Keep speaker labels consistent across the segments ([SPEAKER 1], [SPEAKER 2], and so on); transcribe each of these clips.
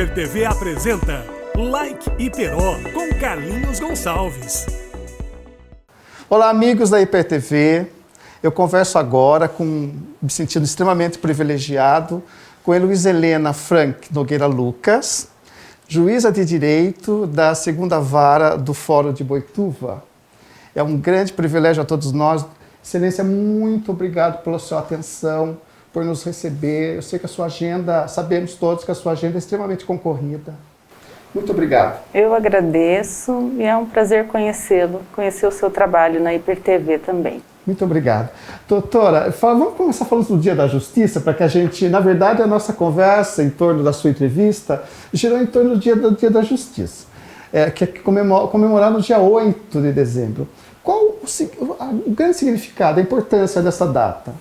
[SPEAKER 1] HyperTV apresenta Like Iperó com Carlinhos Gonçalves.
[SPEAKER 2] Olá, amigos da HyperTV. Eu converso agora me sentindo extremamente privilegiado com a Heloísa Helena Frank Nogueira Lucas, juíza de Direito da 2ª Vara do Fórum de Boituva. É um grande privilégio a todos nós. Excelência, muito obrigado pela sua atenção, por nos receber. Eu sei que a sua agenda, sabemos todos que a sua agenda é extremamente concorrida. Muito obrigado.
[SPEAKER 3] Eu agradeço e é um prazer conhecê-lo, conhecer o seu trabalho na HyperTV também.
[SPEAKER 2] Muito obrigado. Doutora, vamos começar falando do Dia da Justiça, para que a gente, na verdade, a nossa conversa em torno da sua entrevista girou em torno do Dia da Justiça, que é comemorado no dia 8 de dezembro. Qual o grande significado, a importância dessa data?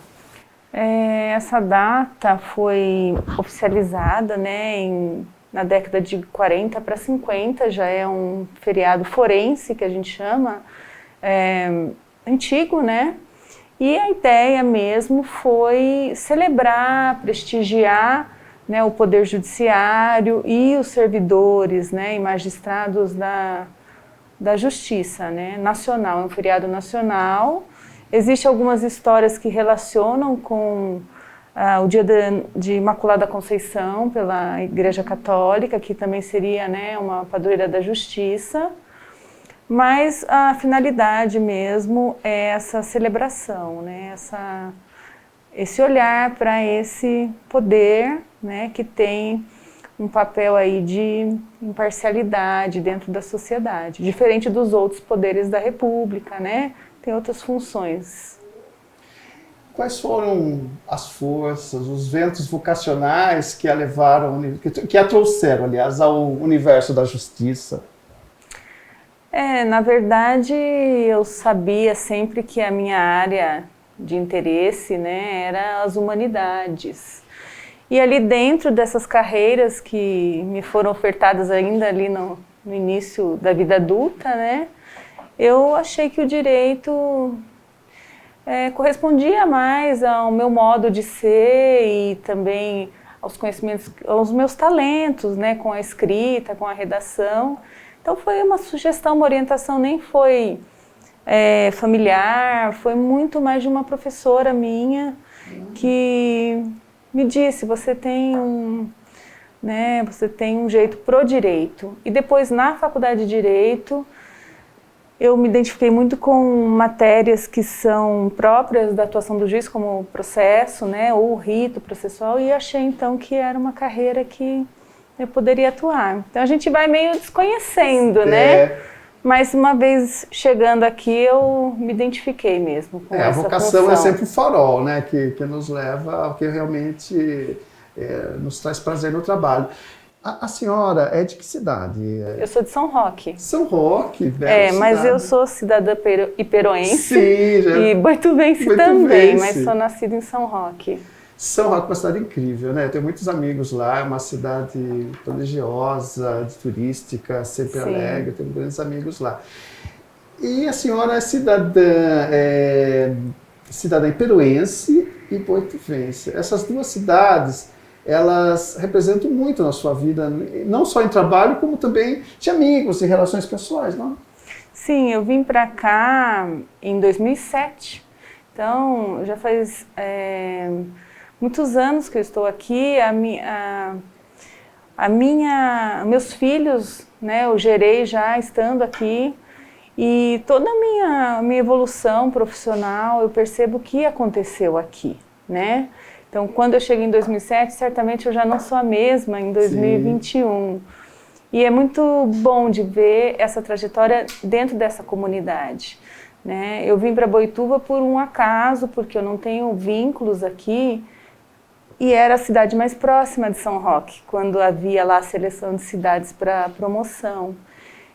[SPEAKER 3] Essa data foi oficializada, na década de 40 para 50, já é um feriado forense, que a gente chama, antigo, né? E a ideia mesmo foi celebrar, prestigiar, né, o Poder Judiciário e os servidores, né, e magistrados da Justiça, né, nacional, é um feriado nacional. Existem algumas histórias que relacionam com o dia de Imaculada Conceição pela Igreja Católica, que também seria, né, uma padroeira da Justiça. Mas a finalidade mesmo é essa celebração, né? Esse olhar para esse poder, né, que tem um papel aí de imparcialidade dentro da sociedade, diferente dos outros poderes da República, né? Tem outras funções.
[SPEAKER 2] Quais foram as forças, os ventos vocacionais que a levaram, que a trouxeram, aliás, ao universo da justiça?
[SPEAKER 3] Na verdade, eu sabia sempre que a minha área de interesse, né, era as humanidades. E ali dentro dessas carreiras que me foram ofertadas ainda ali no início da vida adulta, né, eu achei que o direito correspondia mais ao meu modo de ser e também aos conhecimentos, aos meus talentos, né, com a escrita, com a redação. Então foi uma sugestão, uma orientação, nem foi familiar, foi muito mais de uma professora minha que me disse, você tem um jeito pro direito. E depois na faculdade de Direito, eu me identifiquei muito com matérias que são próprias da atuação do juiz, como o processo, né, ou o rito processual, e achei então que era uma carreira que eu poderia atuar. Então a gente vai meio desconhecendo, né? Mas uma vez chegando aqui, eu me identifiquei mesmo com essa
[SPEAKER 2] a vocação
[SPEAKER 3] função.
[SPEAKER 2] é sempre o farol, né? Que nos leva ao que realmente nos traz prazer no trabalho. A senhora é de que cidade?
[SPEAKER 3] Eu sou de São Roque.
[SPEAKER 2] São Roque, bela
[SPEAKER 3] mas
[SPEAKER 2] cidade.
[SPEAKER 3] Eu sou cidadã iperoense.
[SPEAKER 2] Sim,
[SPEAKER 3] e boituvense também, mas sou nascida em São Roque.
[SPEAKER 2] São Roque é uma cidade incrível, né? Eu tenho muitos amigos lá, é uma cidade prodigiosa, turística, sempre alegre, eu tenho grandes amigos lá. E a senhora é cidadã iperoense e boituvense. Essas duas cidades, elas representam muito na sua vida, não só em trabalho, como também de amigos e relações pessoais, não? Sim,
[SPEAKER 3] eu vim para cá em 2007, então já faz muitos anos que eu estou aqui. Meus filhos, né, eu gerei já estando aqui, e toda a minha evolução profissional eu percebo que aconteceu aqui, né? Então, quando eu cheguei em 2007, certamente eu já não sou a mesma em 2021. Sim. E é muito bom de ver essa trajetória dentro dessa comunidade, né? Eu vim para Boituva por um acaso, porque eu não tenho vínculos aqui, e era a cidade mais próxima de São Roque, quando havia lá a seleção de cidades para promoção.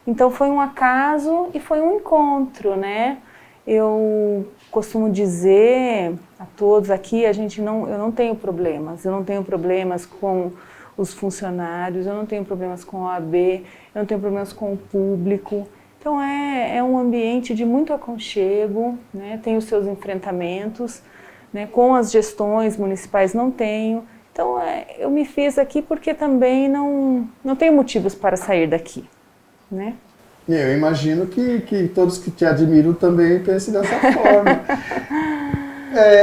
[SPEAKER 3] Então foi um acaso e foi um encontro, né? Eu costumo dizer a todos aqui, eu não tenho problemas. Eu não tenho problemas com os funcionários, eu não tenho problemas com a OAB, eu não tenho problemas com o público. Então é um ambiente de muito aconchego, né? Tem os seus enfrentamentos, né? Com as gestões municipais não tenho. Então eu me fiz aqui porque também não tenho motivos para sair daqui, né?
[SPEAKER 2] Eu imagino que todos que te admiram também pensem dessa forma.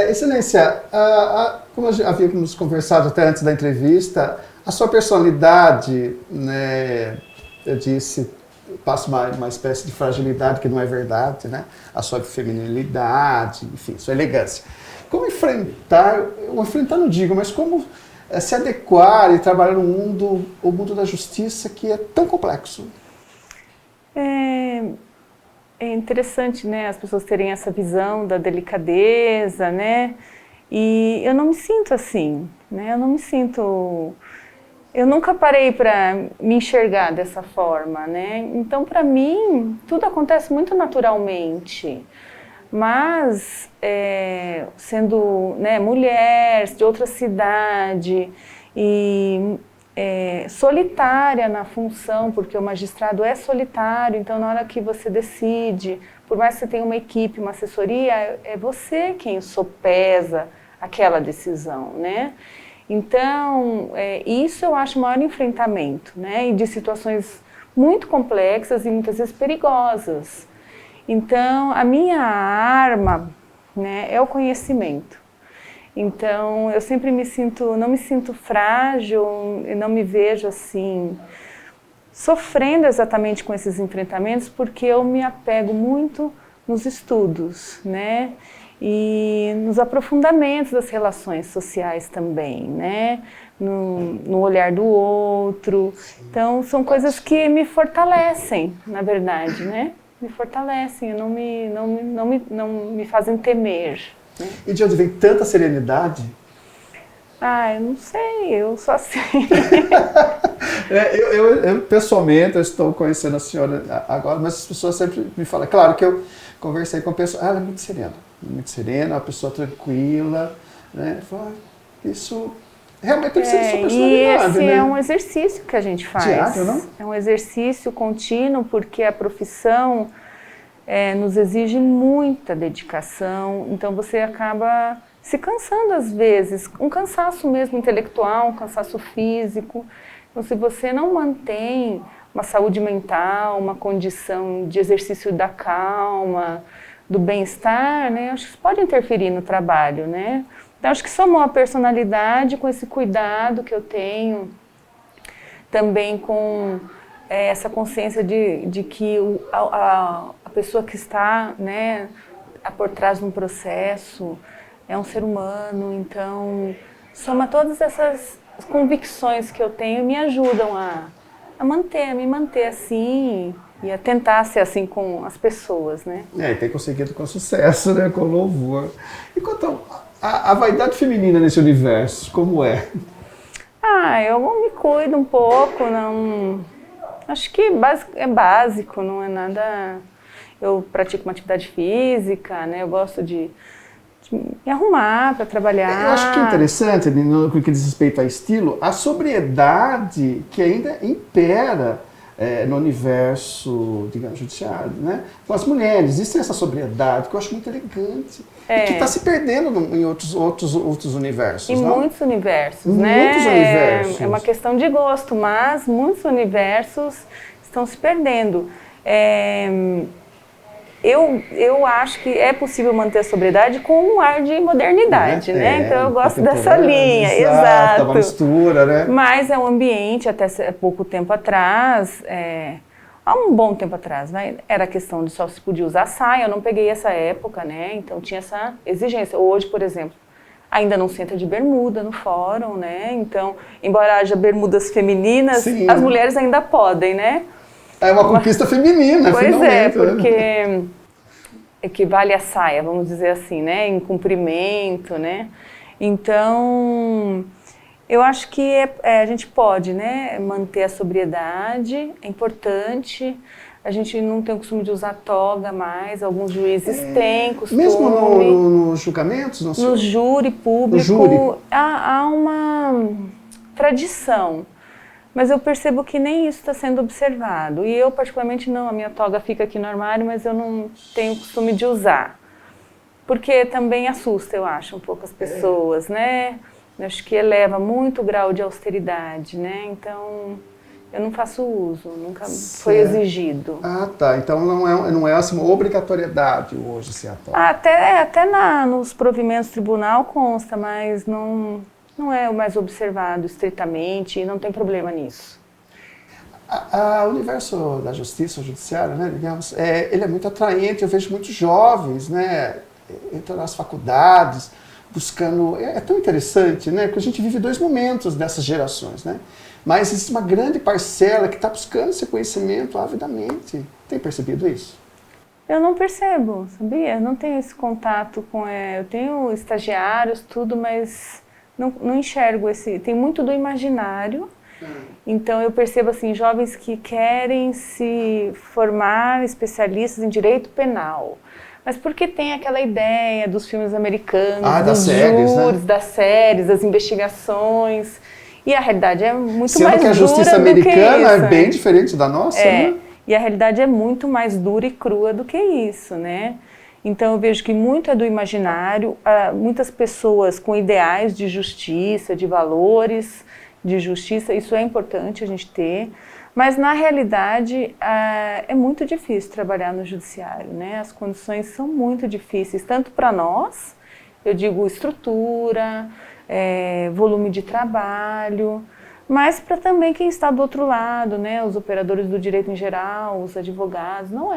[SPEAKER 2] Excelência, como havíamos conversado até antes da entrevista, a sua personalidade, né, eu disse, passa uma espécie de fragilidade que não é verdade, né? A sua feminilidade, enfim, sua elegância. Como enfrentar não digo, mas como se adequar e trabalhar no mundo, o mundo da justiça que é tão complexo?
[SPEAKER 3] É interessante, né, as pessoas terem essa visão da delicadeza, né? E eu não me sinto assim, né? Eu nunca parei para me enxergar dessa forma, né? Então, para mim, tudo acontece muito naturalmente. Mas, sendo, né, mulher de outra cidade e solitária na função, porque o magistrado é solitário, então na hora que você decide, por mais que você tenha uma equipe, uma assessoria, é você quem sopesa aquela decisão, né? Então, isso eu acho o maior enfrentamento, né? E de situações muito complexas e muitas vezes perigosas. Então, a minha arma, né, é o conhecimento. Então, eu sempre não me sinto frágil e não me vejo assim, sofrendo exatamente com esses enfrentamentos, porque eu me apego muito nos estudos, né? E nos aprofundamentos das relações sociais também, né? No olhar do outro. Então, são coisas que me fortalecem, na verdade, né? Me fortalecem, não me fazem temer. Né?
[SPEAKER 2] E de onde vem tanta serenidade?
[SPEAKER 3] Eu não sei, eu só sei.
[SPEAKER 2] Eu pessoalmente, eu estou conhecendo a senhora agora, mas as pessoas sempre me falam. Claro que eu conversei com a pessoa, ela é muito serena, uma pessoa tranquila, né? Isso realmente precisa de sua personalidade,
[SPEAKER 3] e esse
[SPEAKER 2] né?
[SPEAKER 3] é um exercício que a gente faz.
[SPEAKER 2] Diário, não?
[SPEAKER 3] É um exercício contínuo, porque a profissão nos exige muita dedicação, então você acaba se cansando às vezes, um cansaço mesmo intelectual, um cansaço físico. Então, se você não mantém uma saúde mental, uma condição de exercício da calma, do bem-estar, né, acho que isso pode interferir no trabalho, né? Então, acho que somou a personalidade com esse cuidado que eu tenho, também com essa consciência de que a pessoa que está, né, por trás de um processo é um ser humano, então soma todas essas convicções que eu tenho e me ajudam a me manter assim e a tentar ser assim com as pessoas, né?
[SPEAKER 2] E tem conseguido com sucesso, né, com louvor. E quanto a vaidade feminina nesse universo, como é?
[SPEAKER 3] Eu me cuido um pouco, não... Acho que é básico, não é nada... Eu pratico uma atividade física, né? Eu gosto de me arrumar para trabalhar.
[SPEAKER 2] Eu acho que é interessante, no que diz respeito a estilo, a sobriedade que ainda impera no universo, digamos, judiciário, né? Com as mulheres, existe essa sobriedade que eu acho muito elegante. E que está se perdendo em outros universos,
[SPEAKER 3] em
[SPEAKER 2] não?
[SPEAKER 3] Muitos universos, né?
[SPEAKER 2] Muitos universos.
[SPEAKER 3] É uma questão de gosto, mas muitos universos estão se perdendo. Eu acho que é possível manter a sobriedade com um ar de modernidade, né? Então eu gosto dessa linha, exato.
[SPEAKER 2] Uma mistura, né?
[SPEAKER 3] Mas é um ambiente, até pouco tempo atrás, há um bom tempo atrás, né? Era a questão de só se podia usar saia, eu não peguei essa época, né? Então tinha essa exigência. Hoje, por exemplo, ainda não se entra de bermuda no fórum, né? Então, embora haja bermudas femininas, sim, as mulheres ainda podem, né?
[SPEAKER 2] É uma conquista feminina,
[SPEAKER 3] pois
[SPEAKER 2] finalmente.
[SPEAKER 3] Pois porque equivale à saia, vamos dizer assim, né? Em comprimento, né? Então, eu acho que a gente pode, né, manter a sobriedade, é importante. A gente não tem o costume de usar toga mais, alguns juízes têm costume.
[SPEAKER 2] Mesmo nos julgamentos?
[SPEAKER 3] No júri público, no júri. Há uma tradição. Mas eu percebo que nem isso está sendo observado. E eu, particularmente, não. A minha toga fica aqui no armário, mas eu não tenho costume de usar. Porque também assusta, eu acho, um pouco as pessoas, né? Eu acho que eleva muito o grau de austeridade, né? Então, eu não faço uso, nunca foi exigido.
[SPEAKER 2] Ah, tá. Então não é assim, uma obrigatoriedade hoje se atuar.
[SPEAKER 3] Até nos provimentos do tribunal consta, mas não é o mais observado estritamente e não tem problema nisso.
[SPEAKER 2] O universo da justiça, o judiciário, né, digamos, ele é muito atraente. Eu vejo muitos jovens, né, entrando nas faculdades, buscando... É tão interessante, né, porque a gente vive dois momentos dessas gerações, né? Mas existe uma grande parcela que está buscando esse conhecimento avidamente. Tem percebido isso?
[SPEAKER 3] Eu não percebo, sabia? Eu não tenho esse contato com... eu tenho estagiários, tudo, mas não enxergo esse... Tem muito do imaginário. Então eu percebo assim, jovens que querem se formar especialistas em direito penal. Mas porque tem aquela ideia dos filmes americanos, dos júris, né? Das séries, das investigações... E a realidade é muito
[SPEAKER 2] Sendo
[SPEAKER 3] mais
[SPEAKER 2] que a
[SPEAKER 3] dura
[SPEAKER 2] justiça americana é bem diferente da nossa, né?
[SPEAKER 3] E a realidade é muito mais dura e crua do que isso, né? Então eu vejo que muito é do imaginário, muitas pessoas com ideais de justiça, de valores de justiça, isso é importante a gente ter, mas na realidade é muito difícil trabalhar no judiciário, né? As condições são muito difíceis, tanto para nós, eu digo estrutura, volume de trabalho, mas para também quem está do outro lado, né, os operadores do direito em geral, os advogados, não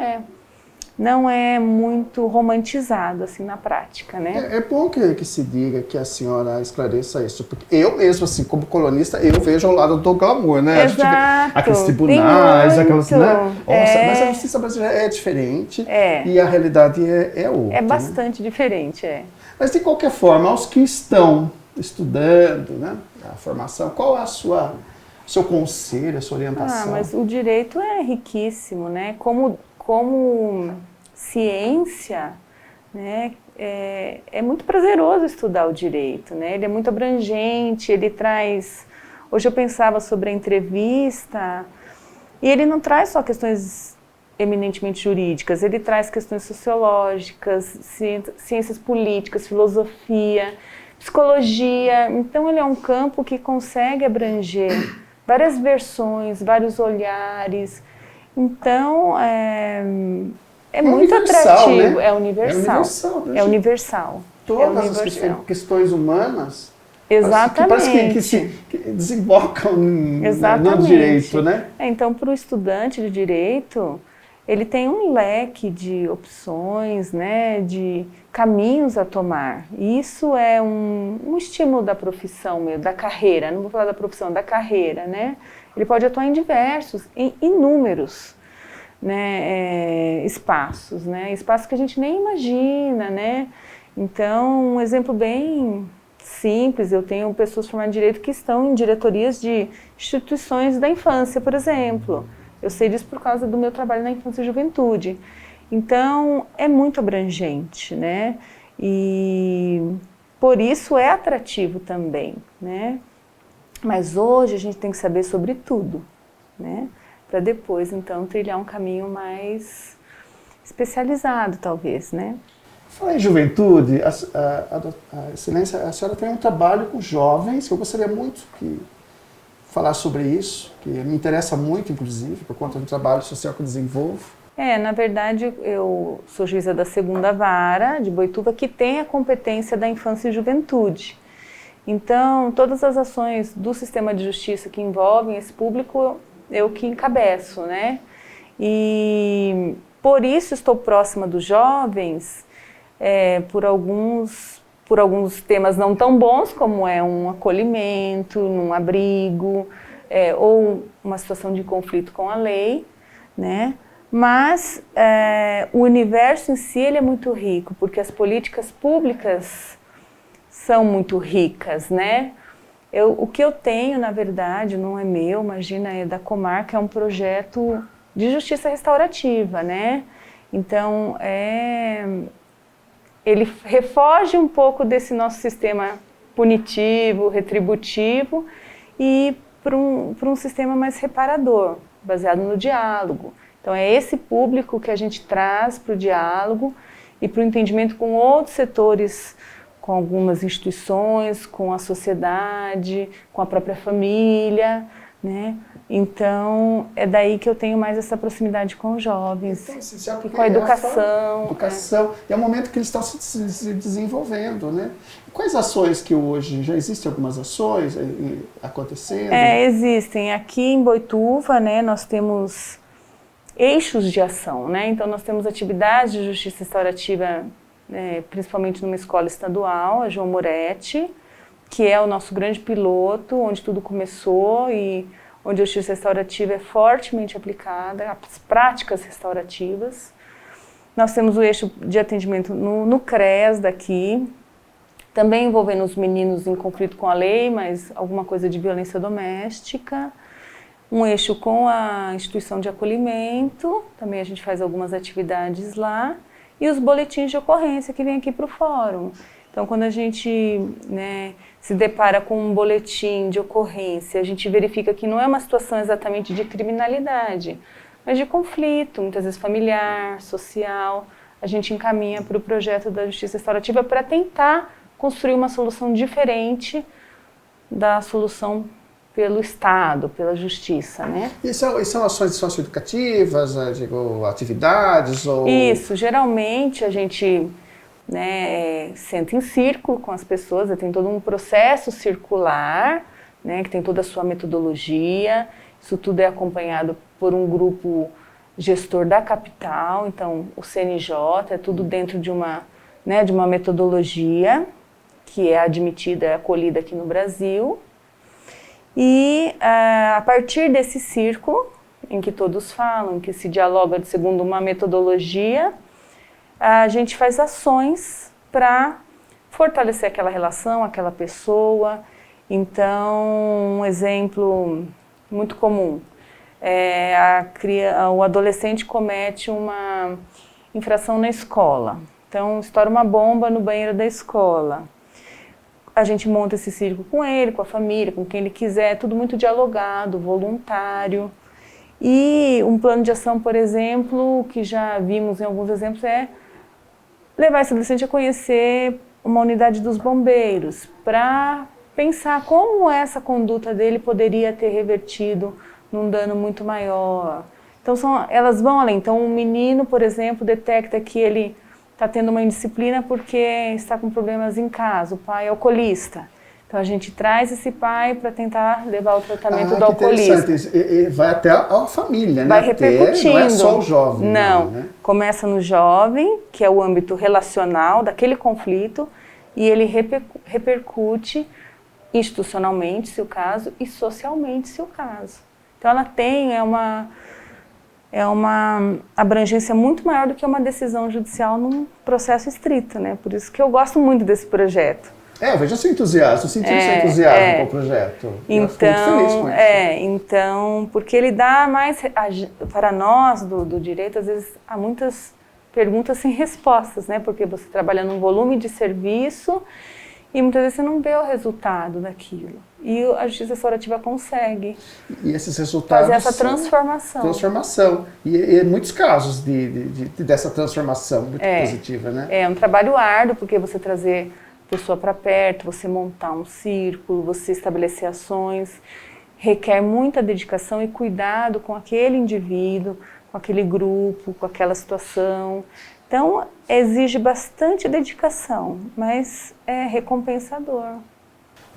[SPEAKER 3] é muito romantizado assim na prática, né?
[SPEAKER 2] É bom que se diga, que a senhora esclareça isso, porque eu mesmo, assim, como colunista, eu vejo ao lado do glamour, né?
[SPEAKER 3] Exato.
[SPEAKER 2] Aqueles tribunais, aquelas, né? Mas a justiça brasileira é diferente e a realidade é outra.
[SPEAKER 3] É bastante diferente,
[SPEAKER 2] Mas de qualquer forma, aos que estão estudando, né, a formação, qual é seu conselho, a sua orientação?
[SPEAKER 3] Mas o direito é riquíssimo, né? Como ciência, né, é muito prazeroso estudar o direito, né? Ele é muito abrangente, ele traz... Hoje eu pensava sobre a entrevista e ele não traz só questões eminentemente jurídicas, ele traz questões sociológicas, ciências políticas, filosofia, psicologia. Então ele é um campo que consegue abranger várias versões, vários olhares. Então é muito atrativo,
[SPEAKER 2] né?
[SPEAKER 3] É universal.
[SPEAKER 2] Né?
[SPEAKER 3] É universal.
[SPEAKER 2] Todas as questões humanas.
[SPEAKER 3] Exatamente.
[SPEAKER 2] Que desembocam no direito, né?
[SPEAKER 3] Então, para o estudante de direito, ele tem um leque de opções, né, de caminhos a tomar. E isso é um estímulo da profissão mesmo, da carreira. Não vou falar da profissão, da carreira, né? Ele pode atuar em inúmeros, né, espaços, né? Espaços que a gente nem imagina, né? Então, um exemplo bem simples, eu tenho pessoas formadas em direito que estão em diretorias de instituições da infância, por exemplo. Eu sei disso por causa do meu trabalho na infância e juventude. Então, é muito abrangente, né? E por isso é atrativo também, né? Mas hoje a gente tem que saber sobre tudo, né? Para depois, então, trilhar um caminho mais especializado, talvez, né?
[SPEAKER 2] Fala em juventude, Excelência, a senhora tem um trabalho com jovens, que eu gostaria muito que falar sobre isso, que me interessa muito, inclusive, por conta do trabalho social que eu desenvolvo.
[SPEAKER 3] Na verdade, eu sou juíza da 2ª Vara de Boituva, que tem a competência da infância e juventude. Então, todas as ações do sistema de justiça que envolvem esse público, eu que encabeço, né? E por isso estou próxima dos jovens, por alguns temas não tão bons, como é um acolhimento, um abrigo, ou uma situação de conflito com a lei, né? Mas o universo em si ele é muito rico, porque as políticas públicas são muito ricas, né? O que eu tenho, na verdade, não é meu, imagina, é da comarca, é um projeto de justiça restaurativa, né? Então, ele refoge um pouco desse nosso sistema punitivo, retributivo, e para um sistema mais reparador, baseado no diálogo. Então, é esse público que a gente traz para o diálogo e para o entendimento com outros setores com algumas instituições, com a sociedade, com a própria família, né? Então, é daí que eu tenho mais essa proximidade com os jovens,
[SPEAKER 2] Então,
[SPEAKER 3] e com a educação.
[SPEAKER 2] É o momento que eles estão se desenvolvendo, né? Quais ações que hoje, já existem algumas ações acontecendo?
[SPEAKER 3] Existem. Aqui em Boituva, né, nós temos eixos de ação, né? Então, nós temos atividades de justiça restaurativa, principalmente numa escola estadual, a João Moretti, que é o nosso grande piloto, onde tudo começou e onde a justiça restaurativa é fortemente aplicada, as práticas restaurativas. Nós temos o eixo de atendimento no CRES daqui, também envolvendo os meninos em conflito com a lei, mas alguma coisa de violência doméstica. Um eixo com a instituição de acolhimento, também a gente faz algumas atividades lá. E os boletins de ocorrência que vêm aqui para o fórum. Então, quando a gente, né, se depara com um boletim de ocorrência, a gente verifica que não é uma situação exatamente de criminalidade, mas de conflito, muitas vezes familiar, social. A gente encaminha para o projeto da Justiça Restaurativa para tentar construir uma solução diferente da solução pelo Estado, pela Justiça, né?
[SPEAKER 2] E são ações socioeducativas, digo, atividades? Ou...
[SPEAKER 3] Isso, geralmente a gente... senta em círculo com as pessoas, tem todo um processo circular, né, que tem toda a sua metodologia. Isso tudo é acompanhado por um grupo gestor da capital, então o CNJ, é tudo dentro de uma metodologia que é admitida, é acolhida aqui no Brasil. E a partir desse círculo, em que todos falam, que se dialoga segundo uma metodologia, a gente faz ações para fortalecer aquela relação, aquela pessoa. Então, um exemplo muito comum, o adolescente comete uma infração na escola. Então, estoura uma bomba no banheiro da escola. A gente monta esse círculo com ele, com a família, com quem ele quiser, tudo muito dialogado, voluntário. E um plano de ação, por exemplo, que já vimos em alguns exemplos, é levar esse adolescente a conhecer uma unidade dos bombeiros, para pensar como essa conduta dele poderia ter revertido num dano muito maior. Então, elas vão além. Então, um menino, por exemplo, detecta que ele está tendo uma indisciplina porque está com problemas em casa, o pai é alcoolista. Então a gente traz esse pai para tentar levar o tratamento do alcoolismo.
[SPEAKER 2] E vai até a família, né?
[SPEAKER 3] Vai repercutindo.
[SPEAKER 2] Não é só o jovem.
[SPEAKER 3] Não,
[SPEAKER 2] né?
[SPEAKER 3] Começa no jovem, que é o âmbito relacional daquele conflito, e ele repercute institucionalmente, se o caso, e socialmente, se o caso. Então ela tem uma abrangência muito maior do que uma decisão judicial num processo estrito, né? Por isso que eu gosto muito desse projeto.
[SPEAKER 2] Eu vejo seu entusiasmo, eu senti seu entusiasmo com o projeto.
[SPEAKER 3] Então,
[SPEAKER 2] eu fico muito feliz com isso.
[SPEAKER 3] Então, porque ele dá mais, para nós do direito, às vezes há muitas perguntas sem respostas, né? Porque você trabalha num volume de serviço e muitas vezes você não vê o resultado daquilo. E a justiça restaurativa consegue
[SPEAKER 2] e esses resultados
[SPEAKER 3] fazer essa transformação.
[SPEAKER 2] E em muitos casos dessa transformação muito positiva, né?
[SPEAKER 3] É um trabalho árduo, porque você trazer a pessoa para perto, você montar um círculo, você estabelecer ações, requer muita dedicação e cuidado com aquele indivíduo, com aquele grupo, com aquela situação. Então, exige bastante dedicação, mas é recompensador.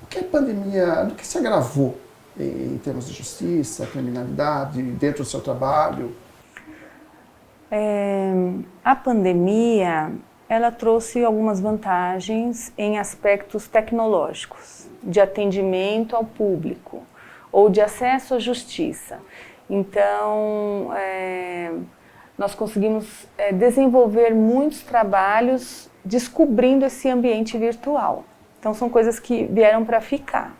[SPEAKER 2] O que a pandemia, do que se agravou em termos de justiça, criminalidade, dentro do seu trabalho?
[SPEAKER 3] A pandemia, ela trouxe algumas vantagens em aspectos tecnológicos, de atendimento ao público, ou de acesso à justiça. Então, nós conseguimos desenvolver muitos trabalhos descobrindo esse ambiente virtual. Então, são coisas que vieram para ficar.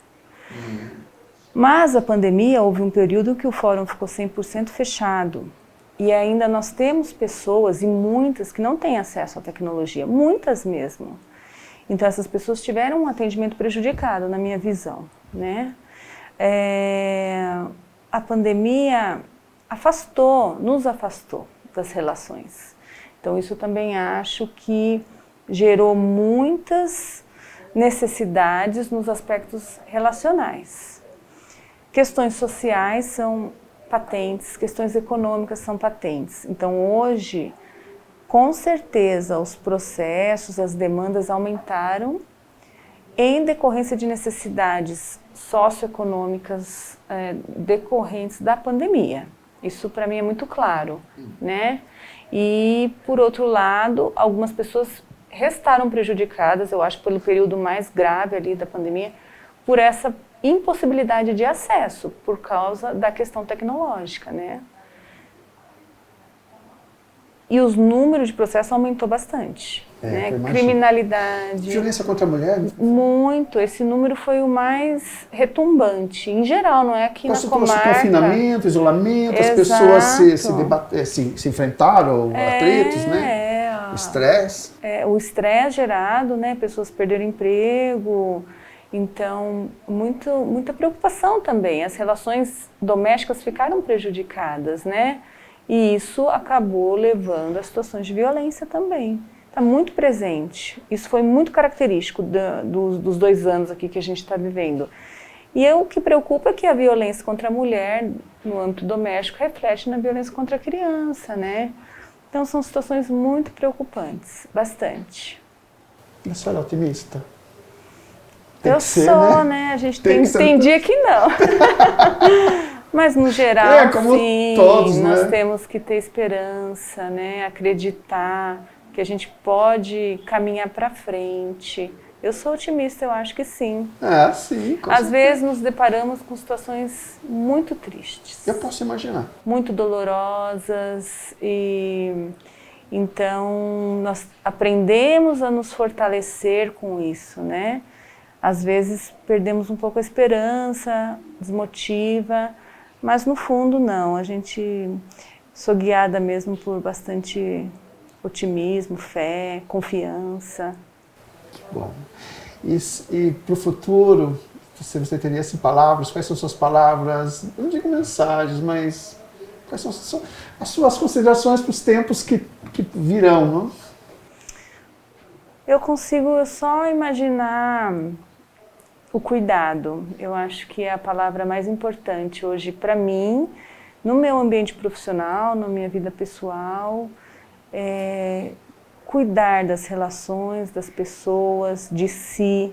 [SPEAKER 3] Mas a pandemia, houve um período que o fórum ficou 100% fechado. E ainda nós temos pessoas, e muitas, que não têm acesso à tecnologia, muitas mesmo. Então, essas pessoas tiveram um atendimento prejudicado, na minha visão, né? A pandemia nos afastou das relações. Então, isso também acho que gerou muitas necessidades nos aspectos relacionais. Questões sociais são patentes, questões econômicas são patentes. Então, hoje, com certeza, os processos, as demandas aumentaram em decorrência de necessidades socioeconômicas decorrentes da pandemia. Isso, para mim, é muito claro, né? E, por outro lado, algumas pessoas restaram prejudicadas, eu acho, pelo período mais grave ali da pandemia, por essa impossibilidade de acesso, por causa da questão tecnológica, né? E os números de processos aumentou bastante, né? Criminalidade.
[SPEAKER 2] Violência contra a mulher?
[SPEAKER 3] Muito. Esse número foi o mais retumbante. Em geral, não é aqui na comarca.
[SPEAKER 2] Confinamento, isolamento,
[SPEAKER 3] Exato.
[SPEAKER 2] as pessoas se enfrentaram, atritos, né? O estresse.
[SPEAKER 3] O estresse gerado, né? Pessoas perderam emprego. Então, muita preocupação também. As relações domésticas ficaram prejudicadas, né? E isso acabou levando a situações de violência também. Está muito presente. Isso foi muito característico dos 2 anos aqui que a gente está vivendo. E o que preocupa é que a violência contra a mulher, no âmbito doméstico, reflete na violência contra a criança, né? Então, são situações muito preocupantes, bastante.
[SPEAKER 2] A senhora é otimista?
[SPEAKER 3] Eu sou, né? A gente tem dia que não. Mas, no geral,
[SPEAKER 2] como
[SPEAKER 3] sim,
[SPEAKER 2] todos,
[SPEAKER 3] nós
[SPEAKER 2] né?
[SPEAKER 3] temos que ter esperança, né? Acreditar que a gente pode caminhar para frente. Eu sou otimista, eu acho que sim.
[SPEAKER 2] Sim.
[SPEAKER 3] Às vezes nos deparamos com situações muito tristes.
[SPEAKER 2] Eu posso imaginar.
[SPEAKER 3] Muito dolorosas e então nós aprendemos a nos fortalecer com isso, né? Às vezes perdemos um pouco a esperança, desmotiva, mas no fundo não, sou guiada mesmo por bastante otimismo, fé, confiança.
[SPEAKER 2] Bom, e para o futuro, você teria assim, palavras, quais são suas palavras, eu não digo mensagens, mas quais são as suas considerações para os tempos que virão, não?
[SPEAKER 3] Eu consigo só imaginar o cuidado. Eu acho que é a palavra mais importante hoje para mim, no meu ambiente profissional, na minha vida pessoal, cuidar das relações, das pessoas, de si.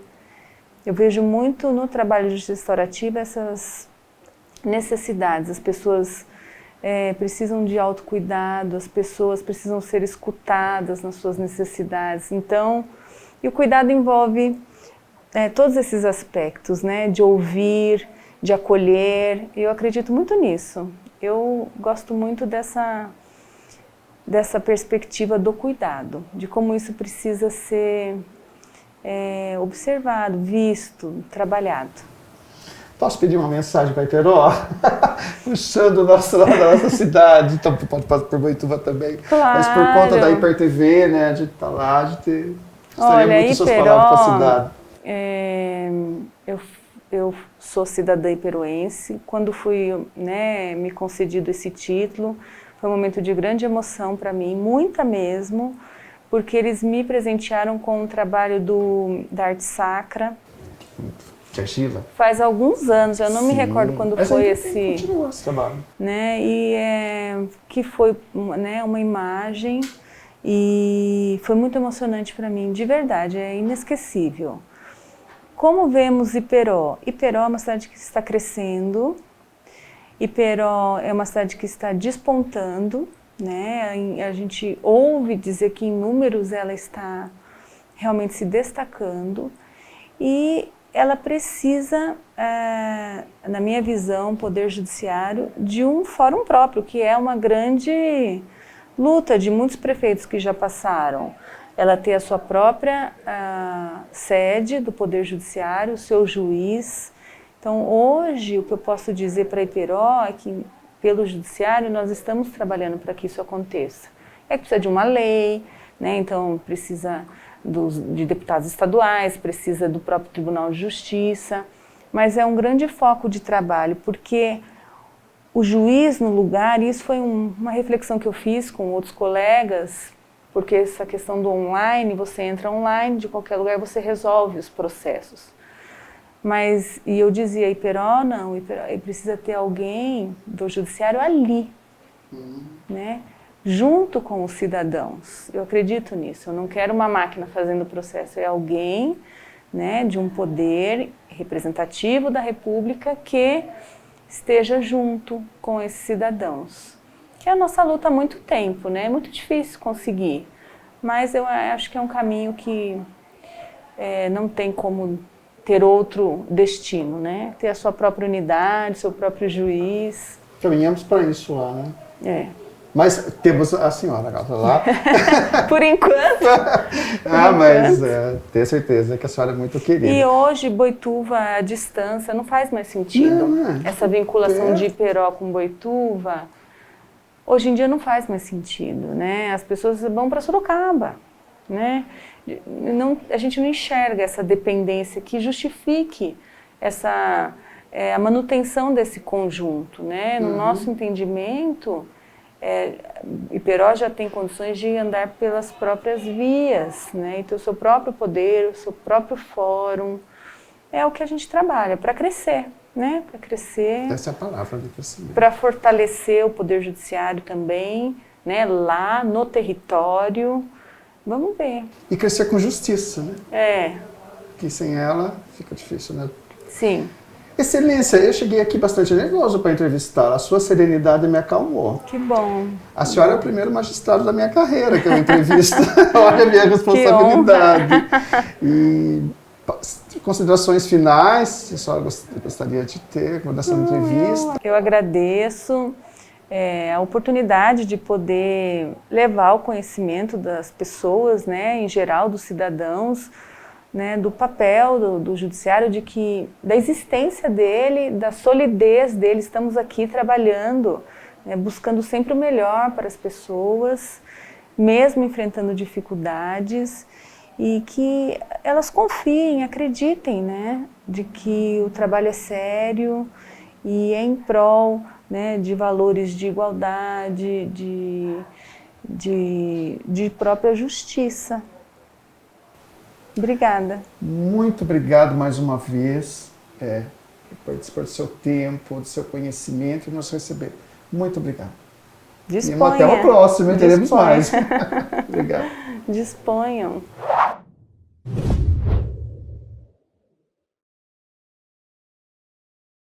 [SPEAKER 3] Eu vejo muito no trabalho de restaurativa essas necessidades. As pessoas precisam de autocuidado, as pessoas precisam ser escutadas nas suas necessidades. Então, e o cuidado envolve todos esses aspectos, né? De ouvir, de acolher. Eu acredito muito nisso. Eu gosto muito dessa perspectiva do cuidado, de como isso precisa ser observado, visto, trabalhado.
[SPEAKER 2] Posso pedir uma mensagem para Iperó? Puxando da nossa cidade, então pode passar por Boituva também.
[SPEAKER 3] Claro.
[SPEAKER 2] Mas por conta da Hiper TV, né, de estar lá, gostaria muito de suas palavras para a cidade.
[SPEAKER 3] Eu sou cidadã iperoense. Quando fui, me concedido esse título, foi um momento de grande emoção para mim, muita mesmo, porque eles me presentearam com um trabalho da arte sacra.
[SPEAKER 2] De argila?
[SPEAKER 3] Faz alguns anos, eu não me recordo quando foi esse...
[SPEAKER 2] Continua esse trabalho.
[SPEAKER 3] Que foi uma imagem e foi muito emocionante para mim, de verdade, é inesquecível. Como vemos Iperó? Iperó é uma cidade que está crescendo, Iperó é uma cidade que está despontando, né? A gente ouve dizer que em números ela está realmente se destacando e ela precisa, na minha visão, Poder Judiciário, de um fórum próprio, que é uma grande luta de muitos prefeitos que já passaram. Ela ter a sua própria sede do Poder Judiciário, o seu juiz. Então, hoje, o que eu posso dizer para Iperó é que, pelo Judiciário, nós estamos trabalhando para que isso aconteça. Precisa de uma lei, né? Então precisa de deputados estaduais, precisa do próprio Tribunal de Justiça, mas é um grande foco de trabalho, porque o juiz no lugar, e isso foi uma reflexão que eu fiz com outros colegas, porque essa questão do online, você entra online, de qualquer lugar você resolve os processos. Mas, e eu dizia, Iperó não, Iperó, precisa ter alguém do judiciário ali, né? Junto com os cidadãos. Eu acredito nisso, eu não quero uma máquina fazendo o processo, é alguém, né, de um poder representativo da República que esteja junto com esses cidadãos. Que é a nossa luta há muito tempo, né? É muito difícil conseguir, mas eu acho que é um caminho que não tem como ter outro destino, né? Ter a sua própria unidade, seu próprio juiz.
[SPEAKER 2] Caminhamos para isso lá, né?
[SPEAKER 3] É.
[SPEAKER 2] Mas temos a senhora lá.
[SPEAKER 3] Por enquanto.
[SPEAKER 2] Mas tenho certeza que a senhora é muito querida.
[SPEAKER 3] E hoje, Boituva, a distância, não faz mais sentido. Essa vinculação de Iperó com Boituva, hoje em dia não faz mais sentido, né? As pessoas vão para Sorocaba, né? Não, a gente não enxerga essa dependência que justifique a manutenção desse conjunto, né? No nosso entendimento, Iperó já tem condições de andar pelas próprias vias, né? Então, o seu próprio poder, o seu próprio fórum, é o que a gente trabalha para crescer, né? Para crescer.
[SPEAKER 2] Essa é a palavra do crescimento.
[SPEAKER 3] Para fortalecer o poder judiciário também, né? Lá no território. Vamos ver.
[SPEAKER 2] E crescer com justiça, né? Que sem ela fica difícil, né?
[SPEAKER 3] Sim.
[SPEAKER 2] Excelência, eu cheguei aqui bastante nervoso para entrevistar. A sua serenidade me acalmou.
[SPEAKER 3] Que bom.
[SPEAKER 2] A senhora é o primeiro magistrado da minha carreira que eu entrevisto. Olha a minha responsabilidade. E considerações finais, a senhora gostaria de ter nessa entrevista?
[SPEAKER 3] Eu agradeço a oportunidade de poder levar o conhecimento das pessoas, né, em geral, dos cidadãos, né, do papel do judiciário, da existência dele, da solidez dele. Estamos aqui trabalhando, né, buscando sempre o melhor para as pessoas, mesmo enfrentando dificuldades, e que elas confiem, acreditem, né, de que o trabalho é sério e é em prol, né, de valores de igualdade, de própria justiça. Obrigada.
[SPEAKER 2] Muito obrigado mais uma vez por dispor do seu tempo, do seu conhecimento e nos receber. Muito obrigado.
[SPEAKER 3] Disponha.
[SPEAKER 2] E até o próximo, teremos mais. Obrigado.
[SPEAKER 3] Disponham.